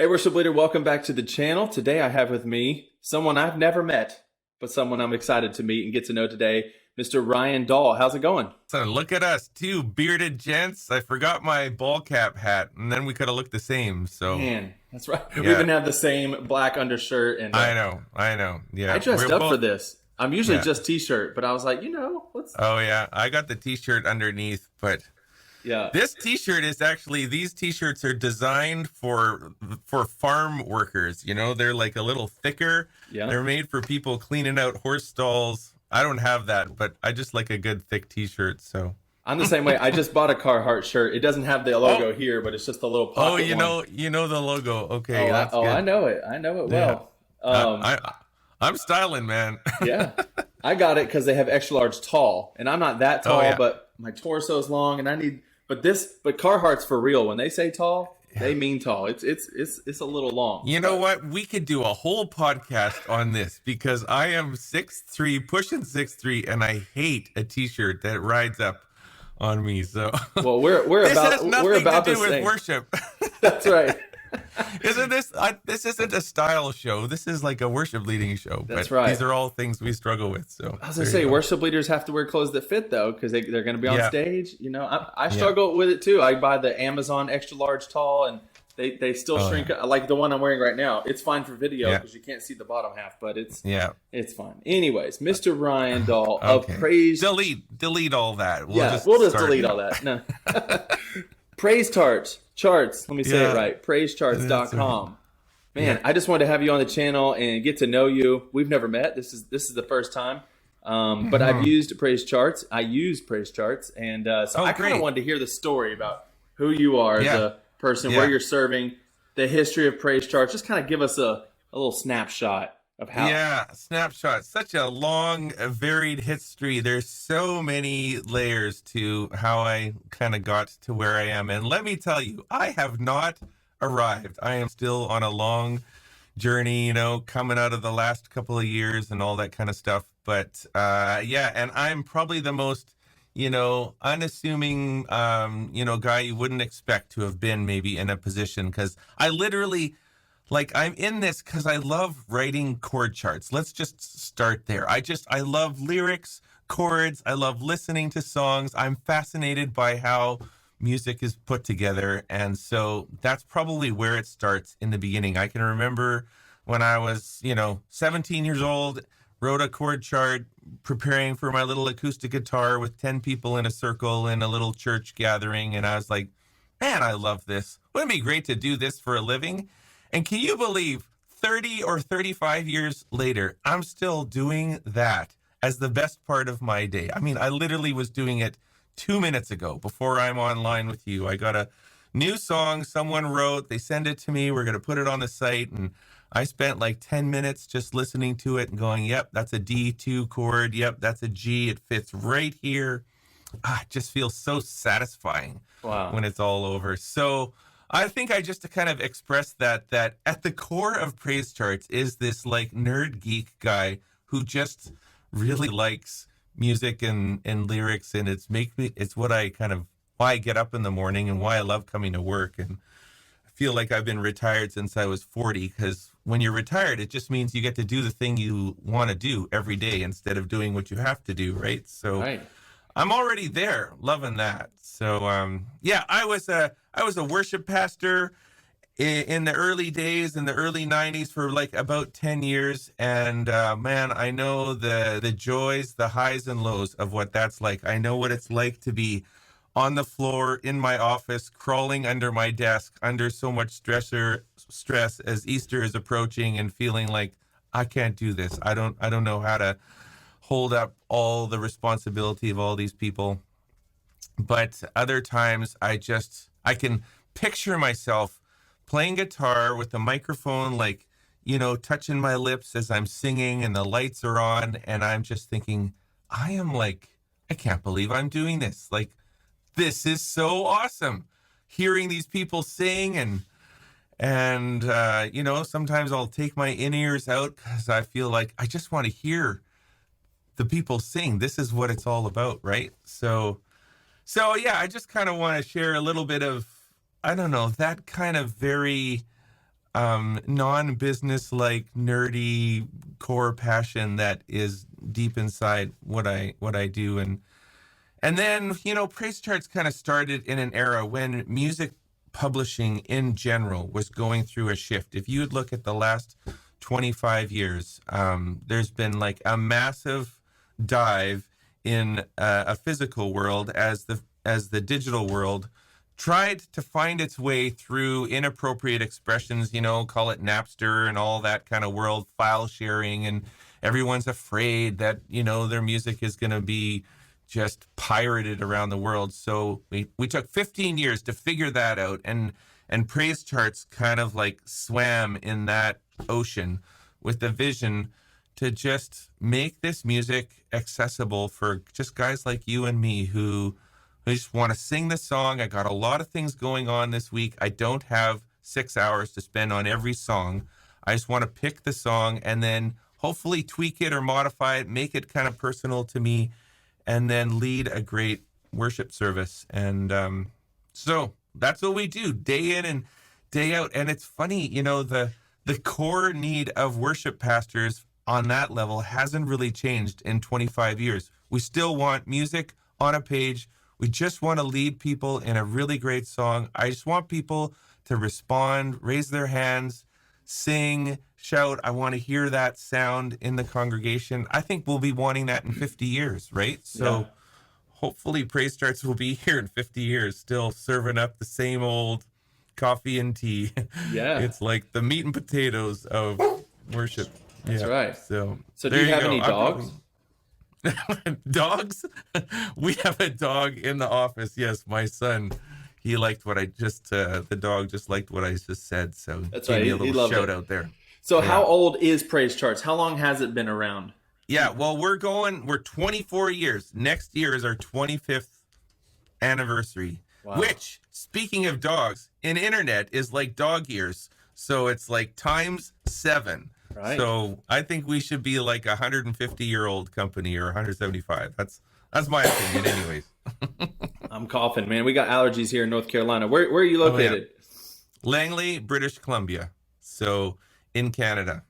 Hey, Worship Leader, welcome back to the channel. Today I have with me someone I've never met, but someone I'm excited to meet and get to know today, Mr. Ryan Dahl. How's it going? So look at us, two bearded gents. I forgot my ball cap hat, and then we could have looked the same. So Man, that's right. yeah, We even have the same black undershirt. And I know. Yeah, I dressed we're up for both. this. I'm usually Yeah. just t-shirt, but I was like, let's, Oh yeah, I got the T-shirt underneath, but yeah. this T-shirt is actually these T-shirts are designed for farm workers. You know, they're like a little thicker. Yeah. They're made for people cleaning out horse stalls. I don't have that, but I just like a good thick T-shirt. So. I'm the same way. I just bought a Carhartt shirt. It doesn't have the logo here, but it's just a little pocket one. You know the logo. Okay, Oh, that's good. I know it. I know it well. I'm styling, man. Yeah, I got it because they have extra large tall, and I'm not that tall, yeah. but my torso is long, and I need. But Carhartt's for real. When they say tall, they mean tall. It's a little long. You know what? We could do a whole podcast on this because I am 6'3", pushing 6'3", and I hate a T-shirt that rides up on me. So well, we're this about has nothing we're about to do the with same. worship. That's right. Isn't this? This isn't a style show. This is like a worship leading show. That's but right. These are all things we struggle with. So I was gonna say, worship leaders have to wear clothes that fit though, because they're going to be on stage. You know, I struggle with it too. I buy the Amazon extra large tall, and they still shrink. Yeah. Like the one I'm wearing right now. It's fine for video because you can't see the bottom half, but it's fine. Anyways, Mr. Ryan Dahl of Praise. Delete all that. We'll just delete all that. No. Praise charts. Let me say it right. PraiseCharts.com. Right. Man, I just wanted to have you on the channel and get to know you. We've never met. This is the first time. But I've used Praise Charts. I use Praise Charts, and so I kind of wanted to hear the story about who you are as a person, where you're serving, the history of Praise Charts. Just kind of give us a little snapshot of how. Yeah, snapshot. Such a long, varied history. There's so many layers to how I kind of got to where I am. And let me tell you, I have not arrived. I am still on a long journey, you know, coming out of the last couple of years and all that kind of stuff. But and I'm probably the most, unassuming, guy you wouldn't expect to have been maybe in a position, because I literally, I'm in this because I love writing chord charts. Let's just start there. I love lyrics, chords. I love listening to songs. I'm fascinated by how music is put together. And so that's probably where it starts in the beginning. I can remember when I was, 17 years old, wrote a chord chart, preparing for my little acoustic guitar with 10 people in a circle in a little church gathering. And I was like, man, I love this. Wouldn't it be great to do this for a living? And can you believe 30 or 35 years later, I'm still doing that as the best part of my day. I mean, I literally was doing it 2 minutes ago before I'm online with you. I got a new song someone wrote. They send it to me. We're going to put it on the site. And I spent like 10 minutes just listening to it and going, yep, that's a D2 chord. Yep, that's a G. It fits right here. It just feels so satisfying when it's all over. So I think I just to kind of express that at the core of Praise Charts is this like nerd geek guy who just really likes music and lyrics, and it's what I kind of, why I get up in the morning and why I love coming to work. And I feel like I've been retired since I was 40, because when you're retired, it just means you get to do the thing you want to do every day instead of doing what you have to do, right? So I'm already there, loving that. So I was a worship pastor in the early days, in the early 90s, for like about 10 years. And man, I know the joys, the highs and lows of what that's like. I know what it's like to be on the floor in my office, crawling under my desk, under so much stress as Easter is approaching, and feeling like I can't do this. I don't know how to hold up all the responsibility of all these people. But other times I can picture myself playing guitar with the microphone, touching my lips as I'm singing and the lights are on. And I'm just thinking, I can't believe I'm doing this. This is so awesome. Hearing these people sing and sometimes I'll take my in-ears out because I feel like I just want to hear the people sing. This is what it's all about, right? So I just kind of want to share a little bit of, I don't know, that kind of very non-business like nerdy core passion that is deep inside what I do. And then, praise charts kind of started in an era when music publishing in general was going through a shift. If you would look at the last 25 years, there's been like a massive dive in a physical world as the digital world tried to find its way through inappropriate expressions, call it Napster and all that kind of world, file sharing, and everyone's afraid that, their music is going to be just pirated around the world. So we took 15 years to figure that out, and praise charts kind of like swam in that ocean with the vision to just make this music accessible for just guys like you and me who just want to sing the song. I got a lot of things going on this week. I don't have 6 hours to spend on every song. I just want to pick the song and then hopefully tweak it or modify it, make it kind of personal to me, and then lead a great worship service. And so that's what we do day in and day out. And it's funny, the core need of worship pastors on that level hasn't really changed in 25 years. We still want music on a page. We just want to lead people in a really great song. I just want people to respond, raise their hands, sing, shout. I want to hear that sound in the congregation. I think we'll be wanting that in 50 years, right? So hopefully praise charts will be here in 50 years, still serving up the same old coffee and tea. Yeah. It's like the meat and potatoes of worship. That's right. So do you have any dogs? Dogs? We have a dog in the office. Yes, my son. He liked what I just, the dog just liked what I just said. So that's gave right. me a little shout out there. So how old is praise charts? How long has it been around? Yeah, well, we're 24 years. Next year is our 25th anniversary. Wow. Which, speaking of dogs, in internet is like dog years. So it's like times 7. Right. So I think we should be like a 150-year-old company or 175. That's my opinion anyways. I'm coughing, man. We got allergies here in North Carolina. Where are you located? Oh, yeah. Langley, British Columbia. So in Canada.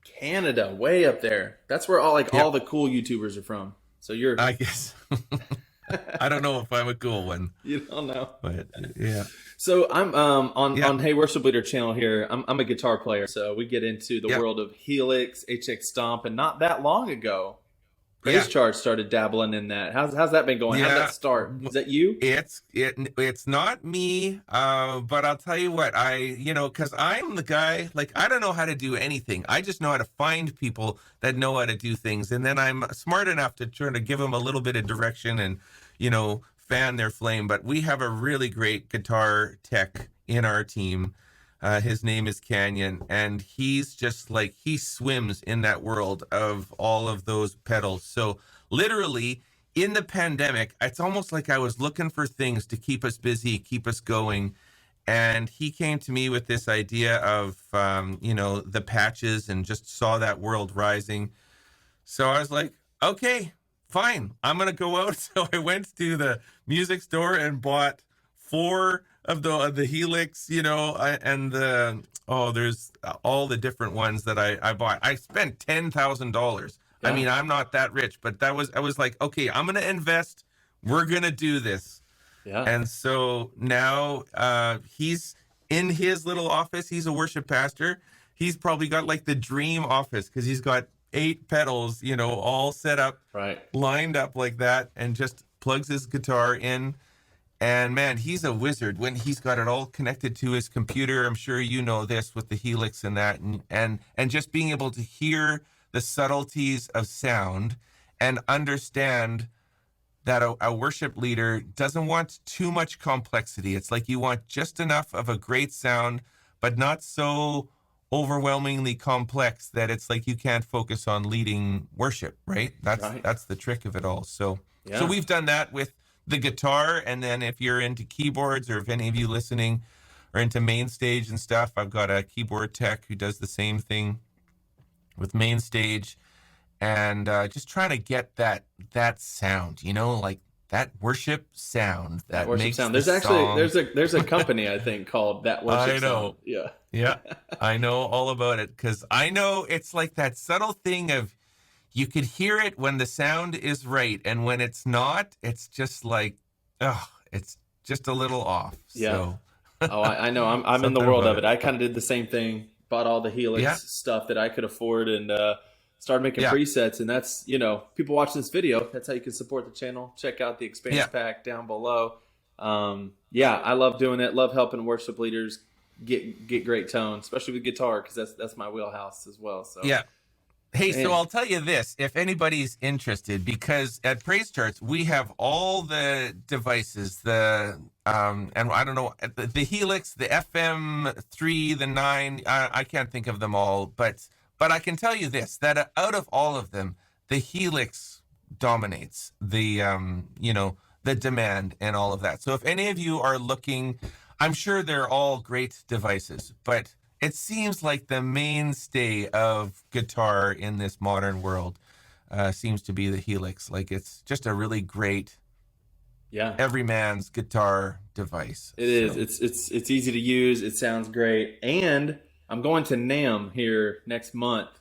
Canada, way up there. That's where all the cool YouTubers are from. So you're I guess. I don't know if I'm a cool one. You don't know. But yeah. So I'm on Hey Worship Leader channel here. I'm a guitar player, so we get into the world of Helix, HX Stomp, and not that long ago, praise charts started dabbling in that. How's that been going? Yeah. How'd that start? Is that you? It's not me, but I'll tell you what, because I'm the guy, like, I don't know how to do anything. I just know how to find people that know how to do things, and then I'm smart enough to try to give them a little bit of direction and, fan their flame. But we have a really great guitar tech in our team. His name is Canyon, and he's just like, he swims in that world of all of those pedals. So literally in the pandemic, it's almost like I was looking for things to keep us busy, keep us going. And he came to me with this idea of, the patches, and just saw that world rising. So I was like, okay, fine, I'm going to go out. So I went to the music store and bought 4 of the Helix, and there's all the different ones that I bought. I spent $10,000. Yeah. I mean, I'm not that rich, but I was like, okay, I'm going to invest. We're going to do this. Yeah. And so now he's in his little office. He's a worship pastor. He's probably got like the dream office because he's got 8 pedals, all set up, lined up like that, and just plugs his guitar in. And man, he's a wizard when he's got it all connected to his computer. I'm sure you know this with the Helix and that, and just being able to hear the subtleties of sound and understand that a worship leader doesn't want too much complexity. It's like you want just enough of a great sound, but not so overwhelmingly complex that it's like you can't focus on leading worship, right? That's the trick of it all. So we've done that with the guitar, and then if you're into keyboards, or if any of you listening are into main stage and stuff, I've got a keyboard tech who does the same thing with main stage, and just trying to get that sound, like that worship sound that worship makes sound. There's actually there's a company I think called That Worship Sound. I know. Yeah. Yeah, I know all about it because I know it's like that subtle thing of you could hear it when the sound is right, and when it's not, it's just like, oh, it's just a little off. Yeah. So Oh, I know. I'm in the something world about of it. it. I kind of did the same thing. Bought all the Yeah, Helix stuff that I could afford, and started making yeah, presets. And that's, people watching this video. That's how you can support the channel. Check out the Expanse yeah. pack down below. Yeah, I love doing it. Love helping worship leaders get great tone, especially with guitar, because that's my wheelhouse as well. So, Yeah. Hey, so man, I'll tell you this, if anybody's interested, because at Praise Charts, we have all the devices, and I don't know, the Helix, the FM3, the 9, I can't think of them all, but I can tell you this, that out of all of them, the Helix dominates the demand and all of that. So if any of you are looking, I'm sure they're all great devices, but it seems like the mainstay of guitar in this modern world seems to be the Helix. Like it's just a really great yeah, everyman's guitar device. it is. It's easy to use. It sounds great. And I'm going to NAMM here next month,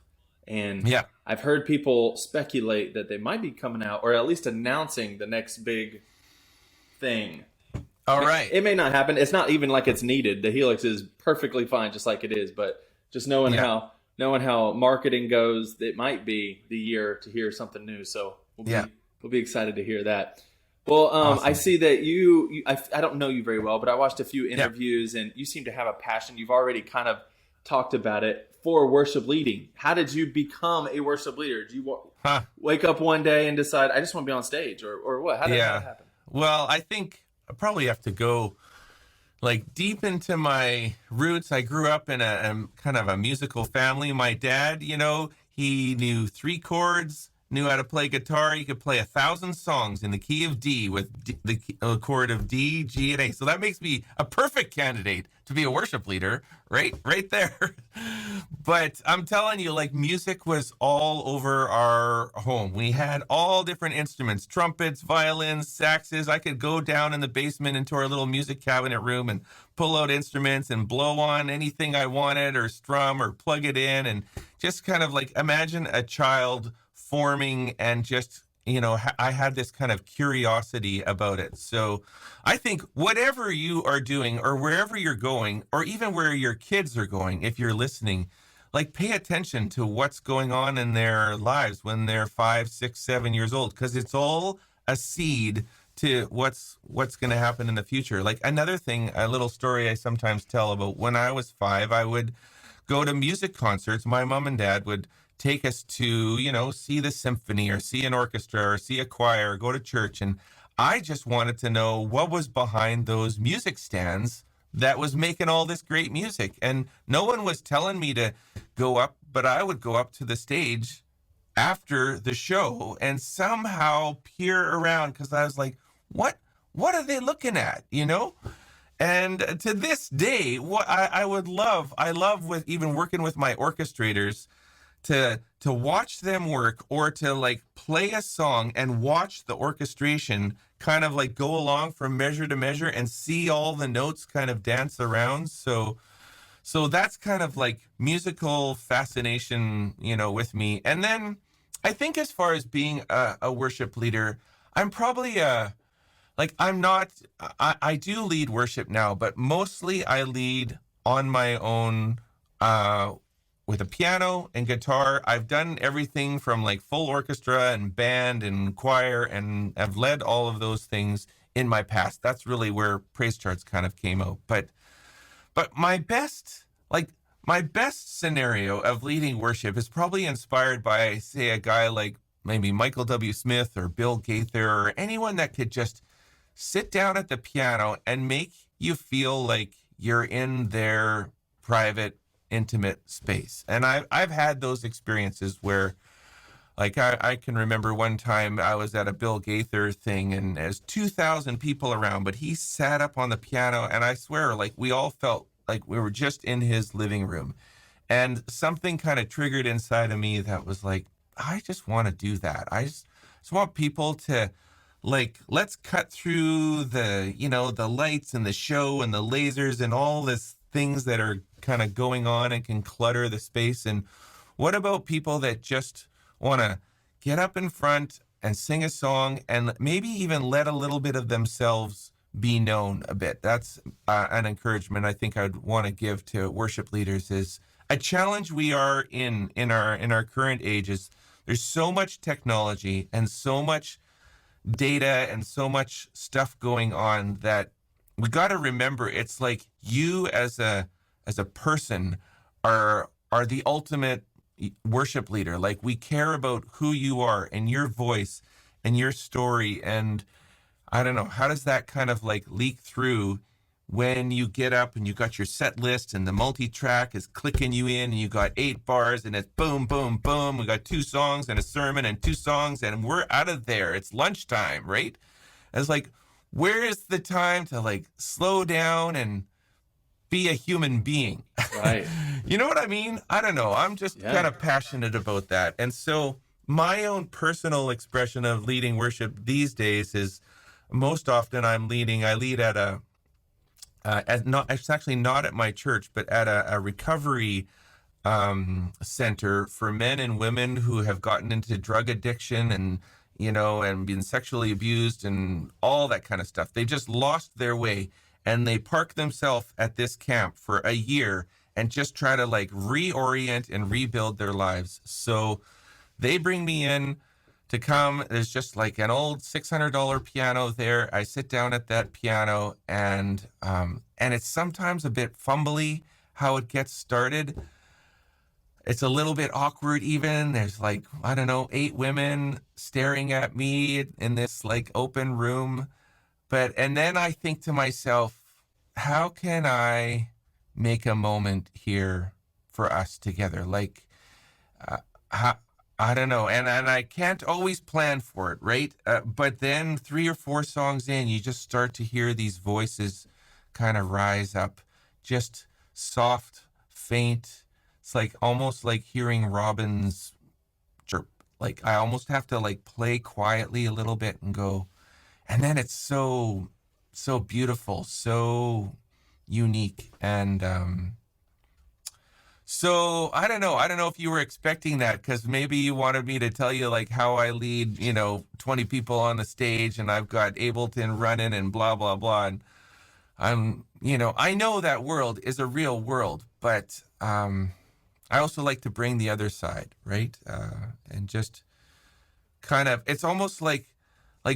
and Yeah. I've heard people speculate that they might be coming out, or at least announcing the next big thing. All right. It may not happen. It's not even like it's needed. The Helix is perfectly fine, just like it is. But just Yeah. knowing how marketing goes, it might be the year to hear something new. So Yeah. we'll be excited to hear that. Well, Awesome. I see that I don't know you very well, but I watched a few interviews, and you seem to have a passion. You've already kind of talked about it for worship leading. How did you become a worship leader? Did you wake up one day and decide, I just want to be on stage, or what? How did that happen? Well, I think I probably have to go like deep into my roots. I grew up in a kind of a musical family. My dad, he knew 3 chords, knew how to play guitar. He could play 1,000 songs in the key of D with the chord of D, G, and A. So that makes me a perfect candidate to be a worship leader, right there. But I'm telling you, like music was all over our home. We had all different instruments, trumpets, violins, saxes. I could go down in the basement into our little music cabinet room and pull out instruments and blow on anything I wanted or strum or plug it in, and just kind of like imagine a child forming, and just I had this kind of curiosity about it. So I think whatever you are doing or wherever you're going, or even where your kids are going, if you're listening, like pay attention to what's going on in their lives when they're 5, 6, 7 years old, because it's all a seed to what's going to happen in the future. Like another thing, a little story I sometimes tell about when I was 5, I would go to music concerts. My mom and dad would take us to, see the symphony or see an orchestra or see a choir, or go to church. And I just wanted to know what was behind those music stands that was making all this great music. And no one was telling me to go up, but I would go up to the stage after the show and somehow peer around, because I was like, what are they looking at, And to this day, what I love with even working with my orchestrators, to watch them work, or to like play a song and watch the orchestration kind of like go along from measure to measure and see all the notes kind of dance around. So that's kind of like musical fascination, with me. And then I think as far as being a worship leader, I'm probably I'm not, I do lead worship now, but mostly I lead on my own, with a piano and guitar. I've done everything from like full orchestra and band and choir, and I've led all of those things in my past. That's really where Praise Charts kind of came out. But my best scenario of leading worship is probably inspired by, say, a guy like maybe Michael W. Smith or Bill Gaither, or anyone that could just sit down at the piano and make you feel like you're in their private, intimate space. And I've had those experiences where, like, I can remember one time I was at a Bill Gaither thing, and there's 2,000 people around, but he sat up on the piano, and I swear, like, we all felt like we were just in his living room. And something kind of triggered inside of me that was like, I just want to do that. I just want people to, like, let's cut through the, the lights and the show and the lasers and all this things that are kind of going on and can clutter the space? And what about people that just want to get up in front and sing a song and maybe even let a little bit of themselves be known a bit? That's an encouragement I think I'd want to give to worship leaders. Is a challenge we are in our current age is there's so much technology and so much data and so much stuff going on that we got to remember it's like you as a person are the ultimate worship leader. Like, we care about who you are and your voice and your story. And I don't know, how does that kind of like leak through when you get up and you got your set list and the multi-track is clicking you in and you got 8 bars and it's boom, boom, boom. We got 2 songs and a sermon and 2 songs and we're out of there. It's lunchtime, right? It's like, where is the time to like slow down and be a human being? Right. You know what I mean? I don't know. I'm just kind of passionate about that. And so my own personal expression of leading worship these days is most often I lead at it's actually not at my church, but at a recovery center for men and women who have gotten into drug addiction and, and been sexually abused and all that kind of stuff. They just lost their way and they park themselves at this camp for a year and just try to like reorient and rebuild their lives. So they bring me in to come. There's just like an old $600 piano there. I sit down at that piano and it's sometimes a bit fumbly how it gets started. It's a little bit awkward even. There's like, I don't know, 8 women staring at me in this like open room. And then I think to myself, how can I make a moment here for us together? Like, I don't know. And I can't always plan for it, right? But then 3 or 4 songs in, you just start to hear these voices kind of rise up, just soft, faint. It's like almost like hearing robins chirp. Like, I almost have to like play quietly a little bit and go. And then it's so beautiful, so unique. And so I don't know if you were expecting that, because maybe you wanted me to tell you like how I lead, 20 people on the stage and I've got Ableton running and blah, blah, blah. And I know that world is a real world, but I also like to bring the other side, right? And just kind of, it's almost like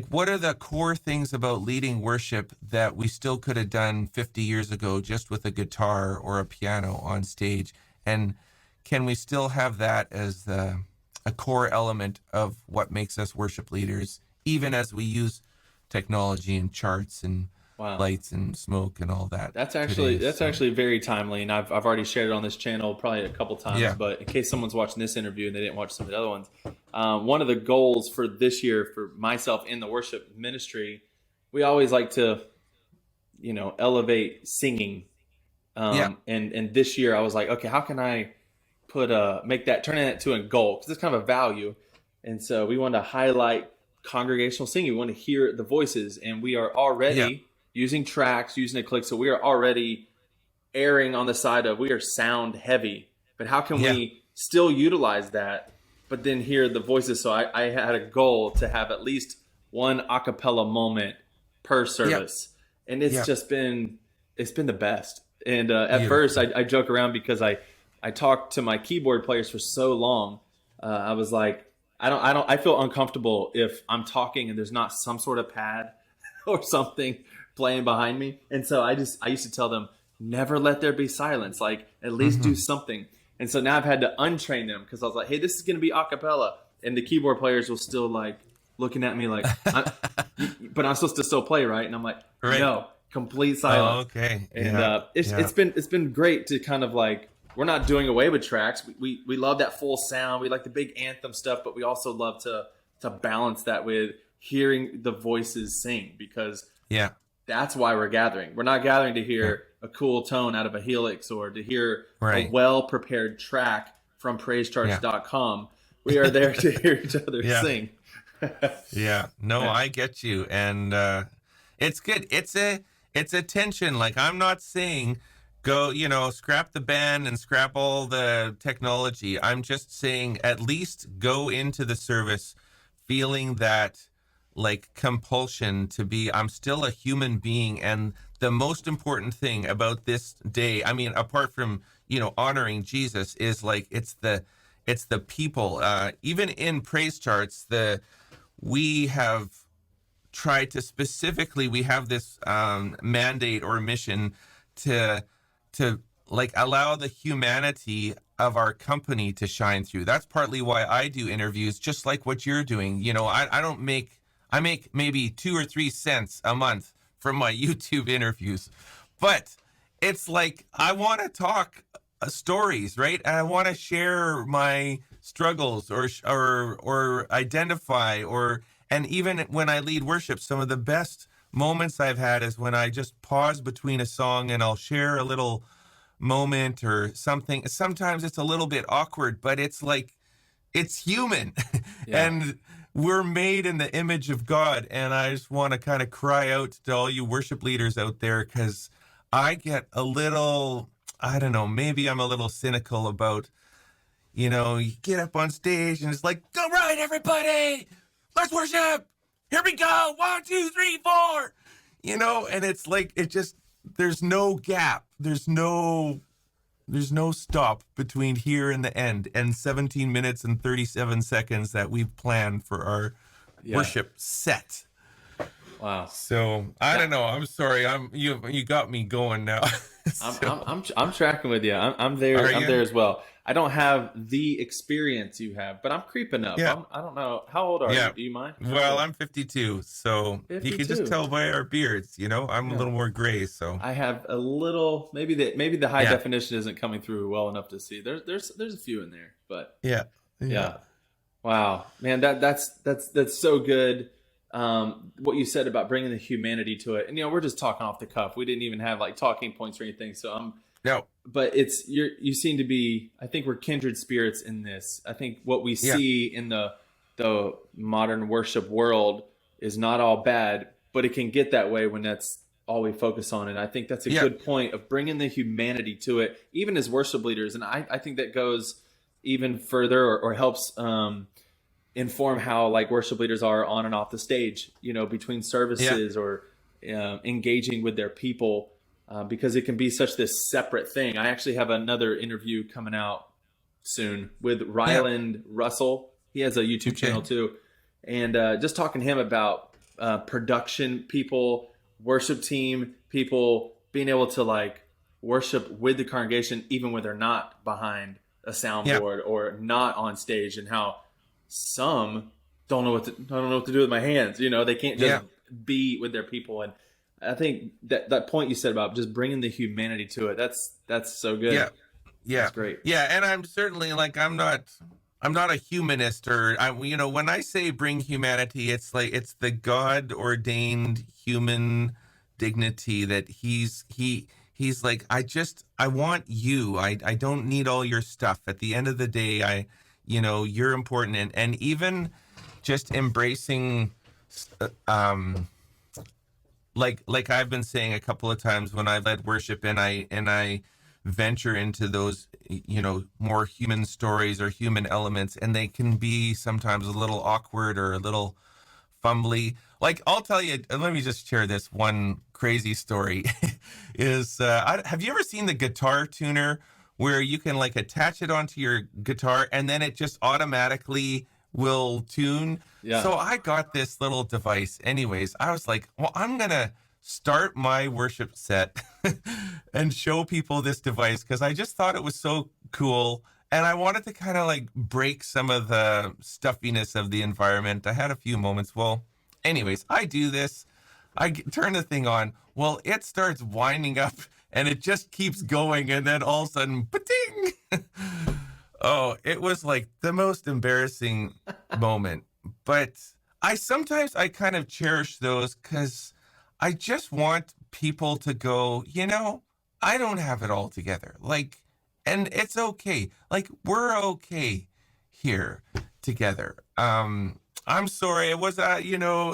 what are the core things about leading worship that we still could have done 50 years ago just with a guitar or a piano on stage? And can we still have that as a core element of what makes us worship leaders, even as we use technology and charts and lights and smoke and all that? That's actually very timely, and I've already shared it on this channel probably a couple times. Yeah. But in case someone's watching this interview and they didn't watch some of the other ones, one of the goals for this year for myself in the worship ministry, we always like to, elevate singing. And this year I was like, okay, how can I turn that to a goal? Because it's kind of a value. And so we want to highlight congregational singing. We want to hear the voices, and we are already using tracks, using a click. So we are already erring on the side of we are sound heavy, but how can we still utilize that, but then hear the voices? So I had a goal to have at least one a cappella moment per service. And it's just been the best. And at first I joke around because I talked to my keyboard players for so long. I was like, I feel uncomfortable if I'm talking and there's not some sort of pad or something playing behind me. And so I used to tell them, never let there be silence, like at least do something. And so now I've had to untrain them, because I was like, hey, this is going to be a cappella. And the keyboard players will still like looking at me like, but I'm supposed to still play, right? And I'm like, no, complete silence. Oh, okay. And it's been great to kind of like, we're not doing away with tracks. We love that full sound. We like the big anthem stuff, but we also love to balance that with hearing the voices sing, because that's why we're gathering. We're not gathering to hear a cool tone out of a Helix or to hear a well-prepared track from praisecharts.com. We are there to hear each other sing. I get you. And it's good. It's a tension. Like, I'm not saying go, scrap the band and scrap all the technology. I'm just saying, at least go into the service feeling that like compulsion to be, I'm still a human being. And the most important thing about this day, I mean, apart from, honoring Jesus, is like, it's the people, even in praise charts, we have tried to specifically, we have this mandate or mission to like allow the humanity of our company to shine through. That's partly why I do interviews, just like what you're doing. I make maybe 2 or 3 cents a month from my YouTube interviews, but it's like, I want to talk stories, right? And I want to share my struggles or identify, and even when I lead worship, some of the best moments I've had is when I just pause between a song and I'll share a little moment or something. Sometimes it's a little bit awkward, but it's like, it's human. Yeah. And we're made in the image of God. And I just want to kind of cry out to all you worship leaders out there, because I get a little, I don't know, maybe I'm a little cynical about, you get up on stage and it's like, all right, everybody, let's worship. Here we go. 1, 2, 3, 4. And it's like, there's no gap. There's no stop between here and the end, and 17 minutes and 37 seconds that we've planned for our worship set. Wow. So I don't know. I'm sorry. You got me going now. I'm tracking with you. I'm there. I'm there as well. I don't have the experience you have, but I'm creeping up. Yeah. I don't know. How old are you? Do you mind? Well, I'm 52, so 52. you can just tell by our beards. I'm a little more gray, so I have a little. Maybe the high definition isn't coming through well enough to see. There's a few in there, but yeah. Wow, man, that's so good. What you said about bringing the humanity to it, and we're just talking off the cuff. We didn't even have like talking points or anything. So no. But you seem to be. I think we're kindred spirits in this. I think what we see in the modern worship world is not all bad, but it can get that way when that's all we focus on. And I think that's a good point of bringing the humanity to it, even as worship leaders. And I think that goes even further or helps inform how like worship leaders are on and off the stage, between services or engaging with their people, because it can be such this separate thing. I actually have another interview coming out soon with Ryland Russell. He has a YouTube channel too. And just talking to him about production people, worship team people, being able to like worship with the congregation, even when they're not behind a soundboard or not on stage, and how some don't know what to do with my hands. They can't just be with their people. And I think that point you said about just bringing the humanity to it, that's so good. Yeah. That's great. Yeah. And I'm certainly like, I'm not a humanist, or when I say bring humanity, it's like, it's the God ordained human dignity that he's like, I want you. I don't need all your stuff. At the end of the day, you're important. And even just embracing, like I've been saying a couple of times when I led worship and I venture into those, more human stories or human elements, and they can be sometimes a little awkward or a little fumbly. Like, I'll tell you, let me just share this one crazy story. Have you ever seen the guitar tuner where you can like attach it onto your guitar and then it just automatically will tune? Yeah. So I got this little device. Anyways, I was like, well, I'm going to start my worship set and show people this device because I just thought it was so cool. And I wanted to kind of like break some of the stuffiness of the environment. I had a few moments. Well, anyways, I do this. I turn the thing on. Well, it starts winding up and it just keeps going. And then all of a sudden, ba-ding! Oh, it was like the most embarrassing moment. But I kind of cherish those because I just want people to go, I don't have it all together. Like, and it's okay. Like, we're okay here together. I'm sorry. It was,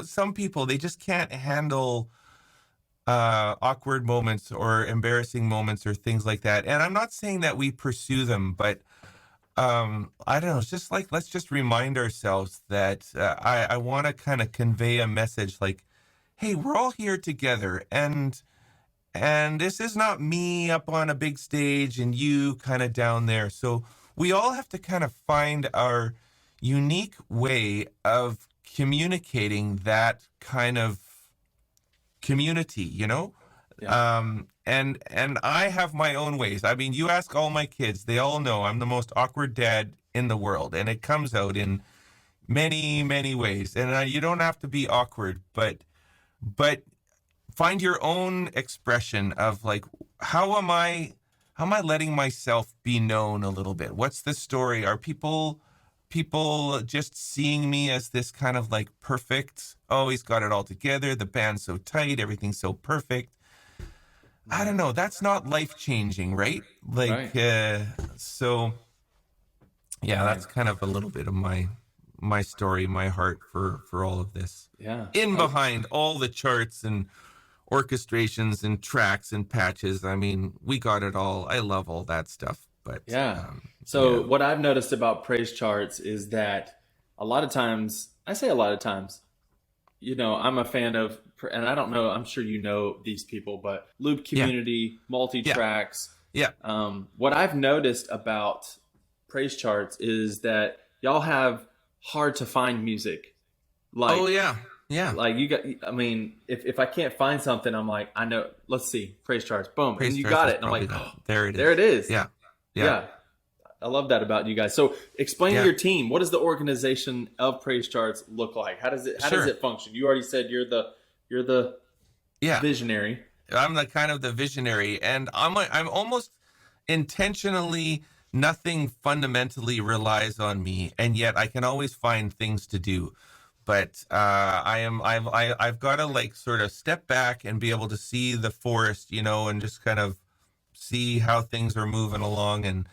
some people, they just can't handle awkward moments or embarrassing moments or things like that. And I'm not saying that we pursue them, but I don't know. It's just like, let's just remind ourselves that I want to kind of convey a message like, hey, we're all here together, and this is not me up on a big stage and you kind of down there. So we all have to kind of find our unique way of communicating that kind of community, you know? Yeah. And I have my own ways. I mean, you ask all my kids, they all know I'm the most awkward dad in the world, and it comes out in many, many ways. And you don't have to be awkward, but find your own expression of like, how am I letting myself be known a little bit? What's the story? Are people just seeing me as this kind of like perfect, oh, he's got it all together, the band's so tight, everything's so perfect? I don't know. That's not life changing, right? Like, Right. so yeah, Right. that's kind of a little bit of my story, my heart for all of this. Yeah. In behind all the charts and orchestrations and tracks and patches, I mean, we got it all. I love all that stuff, but Yeah. So yeah, what I've noticed about praise charts is that a lot of times, I say a lot of times, I'm a fan of, and I don't know, I'm sure you know these people, but Loop yeah, Community, yeah, multi-tracks. yeah. What I've noticed about praise charts is that y'all have hard to find music. Oh Like, yeah, yeah. like you got, I mean, if I can't find something, I'm like, I know, let's see, praise charts, boom, and Praise you starts got is it. And I'm probably like, that. oh, There it there is. it is. Yeah, yeah, Yeah. I love that about you guys. So explain yeah. your team. What does the organization of praise charts look like? How does Sure. it function? You already said you're the Yeah. visionary. I'm the kind of the visionary, and I'm almost intentionally, nothing fundamentally relies on me, and yet I can always find things to do. But I've got to like sort of step back and be able to see the forest, and just kind of see how things are moving along. And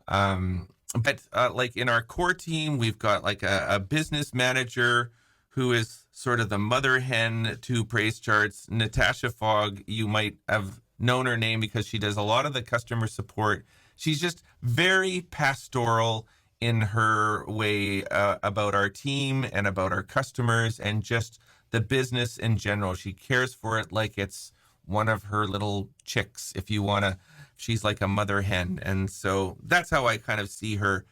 but like in our core team, we've got like a business manager who is sort of the mother hen to praise charts. Natasha Fogg, you might have known her name because she does a lot of the customer support. She's just very pastoral in her way about our team and about our customers and just the business in general. She cares for it like it's one of her little chicks, if you want to. She's like a mother hen. And so that's how I kind of see her.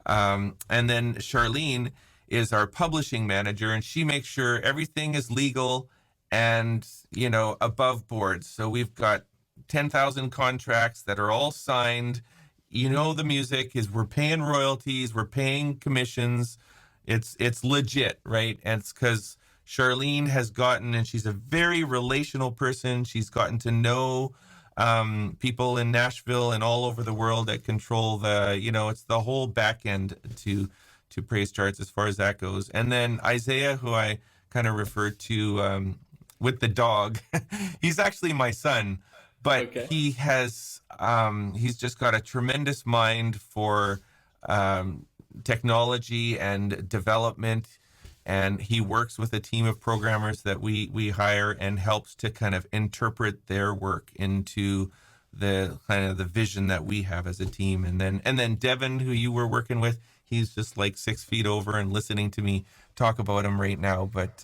And then Charlene is our publishing manager, and she makes sure everything is legal and, above board. So we've got 10,000 contracts that are all signed. The music is, we're paying royalties, we're paying commissions. It's legit, right? And it's because Charlene has gotten, and she's a very relational person. She's gotten to know people in Nashville and all over the world that control it's the whole back end to praise charts as far as that goes. And then Isaiah, who I kind of referred to with the dog, he's actually my son, but Okay. he's just got a tremendous mind for technology and development, and he works with a team of programmers that we hire and helps to kind of interpret their work into the kind of the vision that we have as a team. And then Devin, who you were working with, he's just like 6 feet over and listening to me talk about him right now. But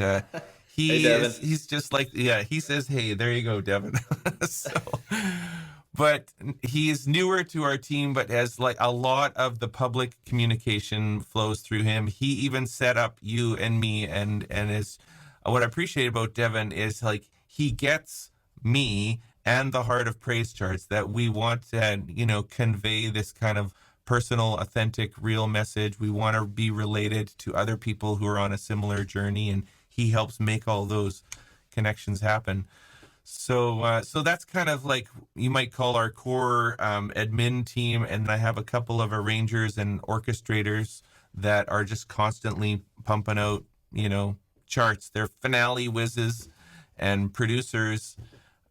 Hey, Devin. he's just like, yeah, he says, hey, there you go, Devin. So, but he is newer to our team, but has like a lot of the public communication flows through him. He even set up you and me, and is what I appreciate about Devin is like he gets me and the heart of praise charts, that we want to convey this kind of personal, authentic, real message. We want to be related to other people who are on a similar journey, and he helps make all those connections happen. So that's kind of like you might call our core admin team, and I have a couple of arrangers and orchestrators that are just constantly pumping out, charts. They're finale whizzes and producers.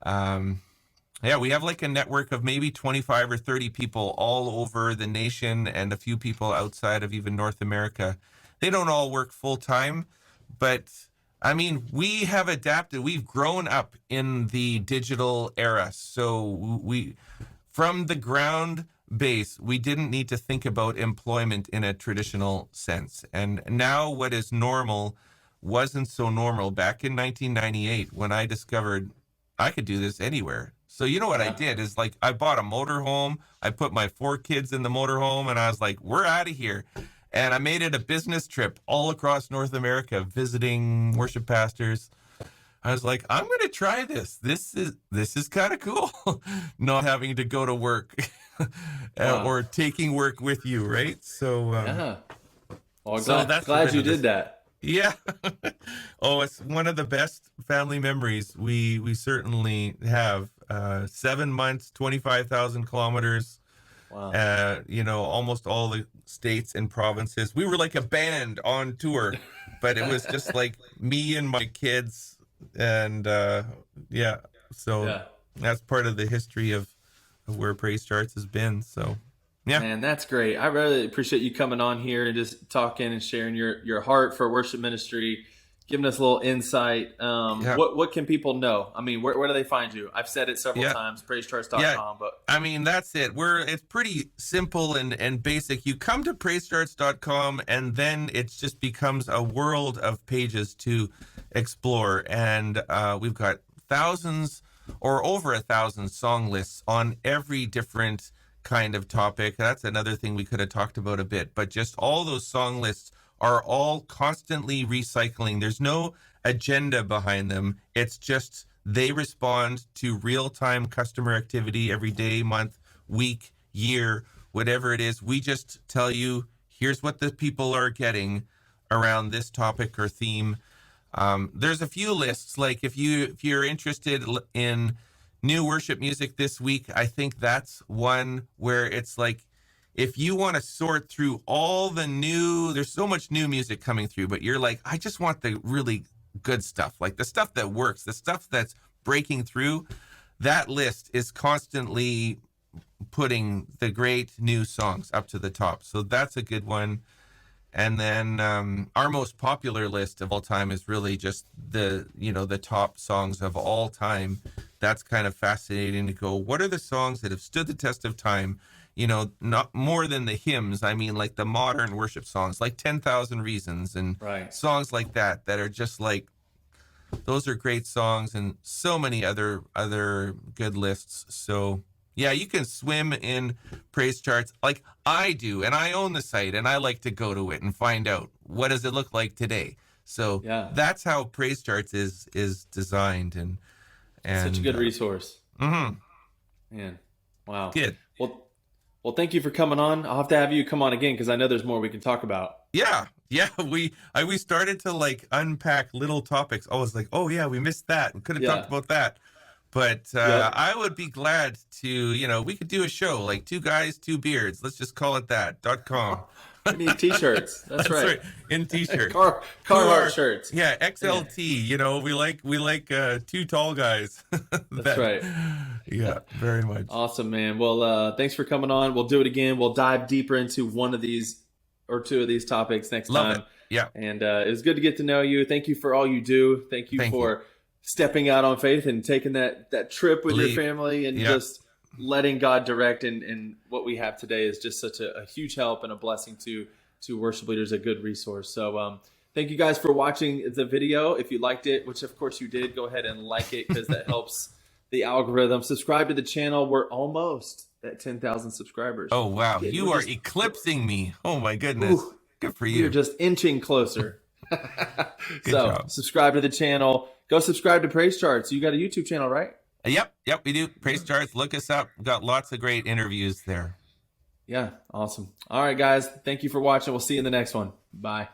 Yeah, we have like a network of maybe 25 or 30 people all over the nation, and a few people outside of even North America. They don't all work full time, but I mean, we have adapted. We've grown up in the digital era. So from the ground base, we didn't need to think about employment in a traditional sense. And now what is normal wasn't so normal back in 1998 when I discovered I could do this anywhere. So you know what I did is like I bought a motorhome. I put my 4 kids in the motorhome and I was like, we're out of here. And I made it a business trip all across North America, visiting worship pastors. I was like, I'm going to try this. This is kind of cool, not having to go to work or taking work with you, right? So yeah. Well, that's glad you did that. Yeah. Oh, it's one of the best family memories we certainly have. 7 months, 25,000 kilometers. Wow. Almost all the states and provinces. We were like a band on tour, but it was just like me and my kids. And that's part of the history of where Praise Charts has been. So, yeah. Man, that's great. I really appreciate you coming on here and just talking and sharing your heart for worship ministry, giving us a little insight. What can people know? I mean, where do they find you? I've said it several times, praisecharts.com. But I mean, that's it. It's pretty simple and basic. You come to praisecharts.com and then it just becomes a world of pages to explore. And we've got thousands or over 1,000 song lists on every different kind of topic. That's another thing we could have talked about a bit, but just all those song lists are all constantly recycling. There's no agenda behind them. It's just they respond to real-time customer activity every day, month, week, year, whatever it is. We just tell you, here's what the people are getting around this topic or theme. There's a few lists, like if you're interested in new worship music this week, I think that's one where it's like, if you want to sort through all the there's so much new music coming through, but you're like, I just want the really good stuff, like the stuff that works, the stuff that's breaking through. That list is constantly putting the great new songs up to the top. So that's a good one. And then our most popular list of all time is really just the top songs of all time. That's kind of fascinating to go, what are the songs that have stood the test of time? Not more than the hymns. I mean, like the modern worship songs, like 10,000 Reasons and songs like that are just like, those are great songs, and so many other good lists. So yeah, you can swim in Praise Charts like I do, and I own the site, and I like to go to it and find out what does it look like today. So that's how Praise Charts is designed, and such a good resource. Mm-hmm. Man, wow. Good. Well, thank you for coming on. I'll have to have you come on again because I know there's more we can talk about. Yeah. We started to like unpack little topics. I was like, oh yeah, we missed that and could have talked about that. But I would be glad to, we could do a show like Two Guys, Two Beards. Let's just call it that. .com. We need t-shirts. That's right. In t-shirts. Carhartt shirts. Yeah, XLT. We like two tall guys. That's right. Yeah, very much. Awesome, man. Well, thanks for coming on. We'll do it again. We'll dive deeper into one of these or two of these topics next time. Love it. Yeah. And it was good to get to know you. Thank you for all you do. Thank you for stepping out on faith and taking that trip with your family and just letting God direct. And what we have today is just such a huge help and a blessing to worship leaders, a good resource. So thank you guys for watching the video. If you liked it, which of course you did, go ahead and like it because that helps the algorithm. Subscribe to the channel. We're almost at 10,000 subscribers. Oh, wow. You are eclipsing me. Oh, my goodness. Ooh, good for you. You're just inching closer. So subscribe to the channel. Go subscribe to Praise Charts. You got a YouTube channel, right? Yep, we do. Praise Charts. Look us up. We've got lots of great interviews there. Yeah, awesome. All right, guys. Thank you for watching. We'll see you in the next one. Bye.